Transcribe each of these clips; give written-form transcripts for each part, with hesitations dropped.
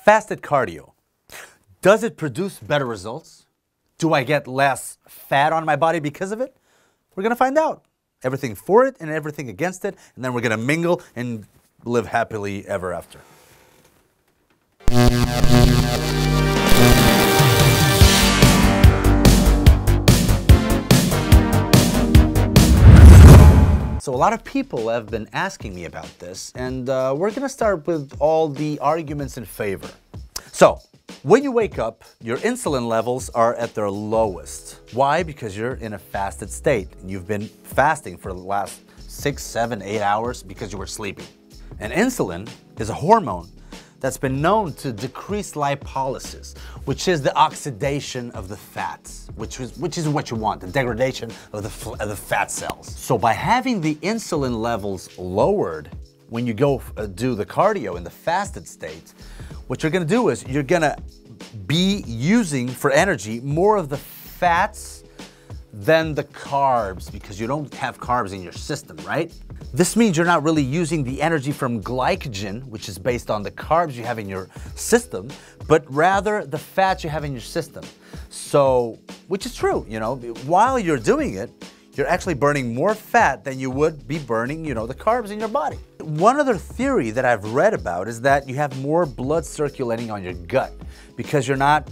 Fasted cardio. Does it produce better results? Do I get less fat on my body because of it? We're going to find out. Everything for it and everything against it, and then we're going to mingle and live happily ever after. So a lot of people have been asking me about this, and we're going to start with all the arguments in favor. So, when you wake up, your insulin levels are at their lowest. Why? Because you're in a fasted state, and you've been fasting for the last 6, 7, 8 hours because you were sleeping. And insulin is a hormone that's been known to decrease lipolysis, which is the oxidation of the fats, which is what you want, the degradation of the fat cells. So by having the insulin levels lowered when you go do the cardio in the fasted state, what you're gonna do is you're gonna be using for energy more of the fats than the carbs, because you don't have carbs in your system, right? This means you're not really using the energy from glycogen, which is based on the carbs you have in your system, but rather the fats you have in your system. So, which is true, you know, while you're doing it, you're actually burning more fat than you would be burning, you know, the carbs in your body. One other theory that I've read about is that you have more blood circulating on your gut because you're not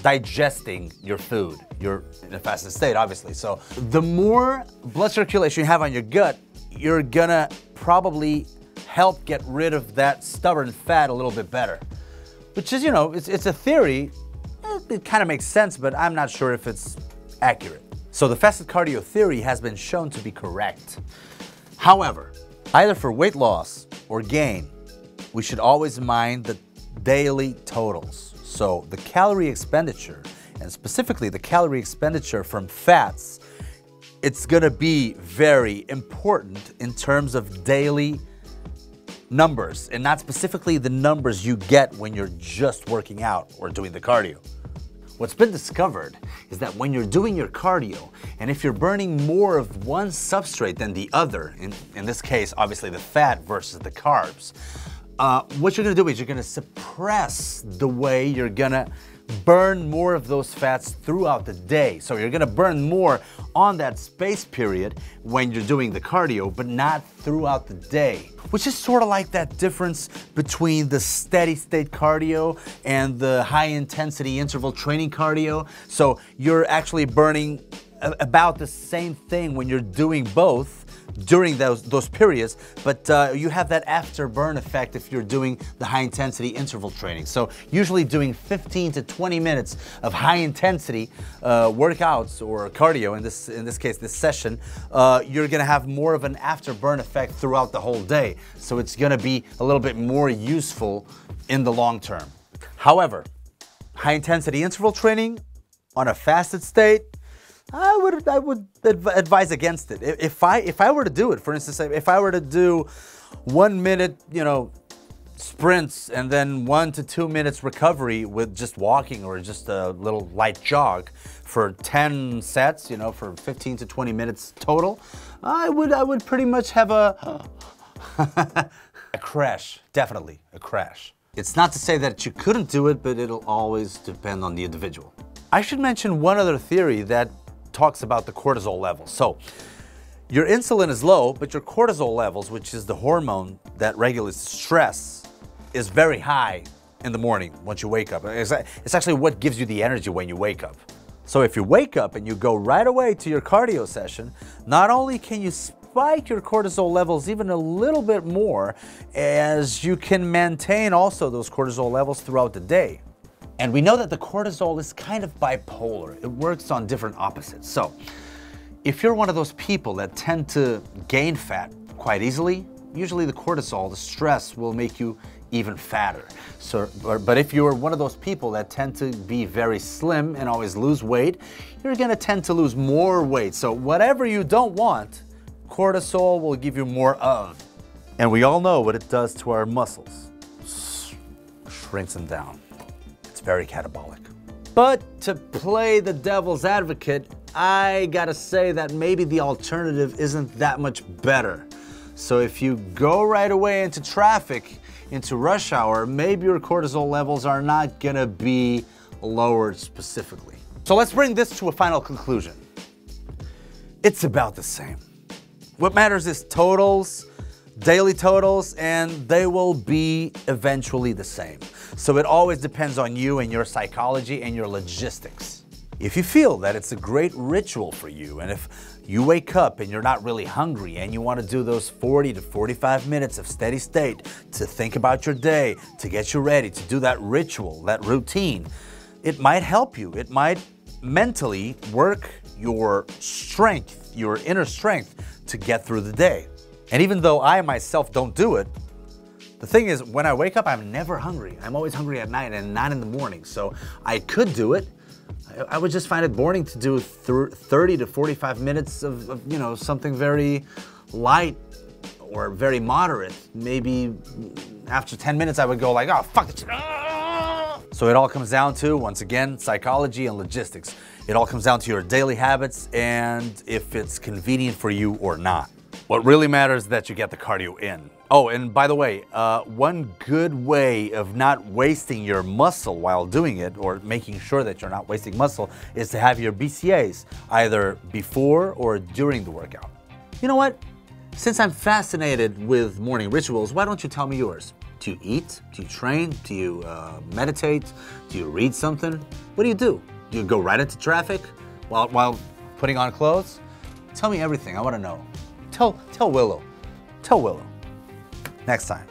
digesting your food. You're in a fasted state, obviously. So the more blood circulation you have on your gut, you're gonna probably help get rid of that stubborn fat a little bit better. Which is, you know, it's a theory. It kind of makes sense, but I'm not sure if it's accurate. So the fasted cardio theory has been shown to be correct. However, either for weight loss or gain, we should always mind the daily totals. So the calorie expenditure, and specifically the calorie expenditure from fats, it's gonna be very important in terms of daily numbers, and not specifically the numbers you get when you're just working out or doing the cardio. What's been discovered is that when you're doing your cardio, and if you're burning more of one substrate than the other, in this case, obviously the fat versus the carbs, what you're gonna do is you're gonna suppress the way you're gonna burn more of those fats throughout the day. So you're gonna burn more on that space period when you're doing the cardio, but not throughout the day. Which is sort of like that difference between the steady state cardio and the high intensity interval training cardio. So you're actually burning about the same thing when you're doing both during those periods, but you have that afterburn effect if you're doing the high intensity interval training. So usually doing 15 to 20 minutes of high intensity workouts or cardio, in this case, this session, you're gonna have more of an afterburn effect throughout the whole day. So it's gonna be a little bit more useful in the long term. However, high intensity interval training on a fasted state, I would advise against it. If I were to do it, for instance, if I were to do 1 minute, you know, sprints and then 1 to 2 minutes recovery with just walking or just a little light jog for 10 sets, you know, for 15 to 20 minutes total, I would pretty much have a crash, definitely a crash. It's not to say that you couldn't do it, but it'll always depend on the individual. I should mention one other theory that talks about the cortisol levels. So your insulin is low, but your cortisol levels, which is the hormone that regulates stress, is very high in the morning once you wake up. It's actually what gives you the energy when you wake up. So if you wake up and you go right away to your cardio session, not only can you spike your cortisol levels even a little bit more, as you can maintain also those cortisol levels throughout the day. And we know that the cortisol is kind of bipolar. It works on different opposites. So if you're one of those people that tend to gain fat quite easily, usually the cortisol, the stress, will make you even fatter. So, but if you're one of those people that tend to be very slim and always lose weight, you're gonna tend to lose more weight. So whatever you don't want, cortisol will give you more of. And we all know what it does to our muscles. Shrinks them down. Very catabolic. But to play the devil's advocate, I gotta say that maybe the alternative isn't that much better. So if you go right away into traffic into rush hour, maybe your cortisol levels are not gonna be lowered specifically. So let's bring this to a final conclusion. It's about the same. What matters is totals, daily totals, and they will be eventually the same. So it always depends on you and your psychology and your logistics. If you feel that it's a great ritual for you, and if you wake up and you're not really hungry and you want to do those 40 to 45 minutes of steady state to think about your day, to get you ready, to do that ritual, that routine, it might help you. It might mentally work your strength, your inner strength to get through the day. And even though I myself don't do it, the thing is, when I wake up, I'm never hungry. I'm always hungry at night and not in the morning. So I could do it. I would just find it boring to do 30 to 45 minutes of something very light or very moderate. Maybe after 10 minutes, I would go like, oh, fuck it. So it all comes down to, once again, psychology and logistics. It all comes down to your daily habits and if it's convenient for you or not. What really matters is that you get the cardio in. Oh, and by the way, one good way of not wasting your muscle while doing it, or making sure that you're not wasting muscle, is to have your BCAAs either before or during the workout. You know what? Since I'm fascinated with morning rituals, why don't you tell me yours? Do you eat? Do you train? Do you meditate? Do you read something? What do you do? Do you go right into traffic while putting on clothes? Tell me everything. I want to know. Tell Willow. Tell Willow. Next time.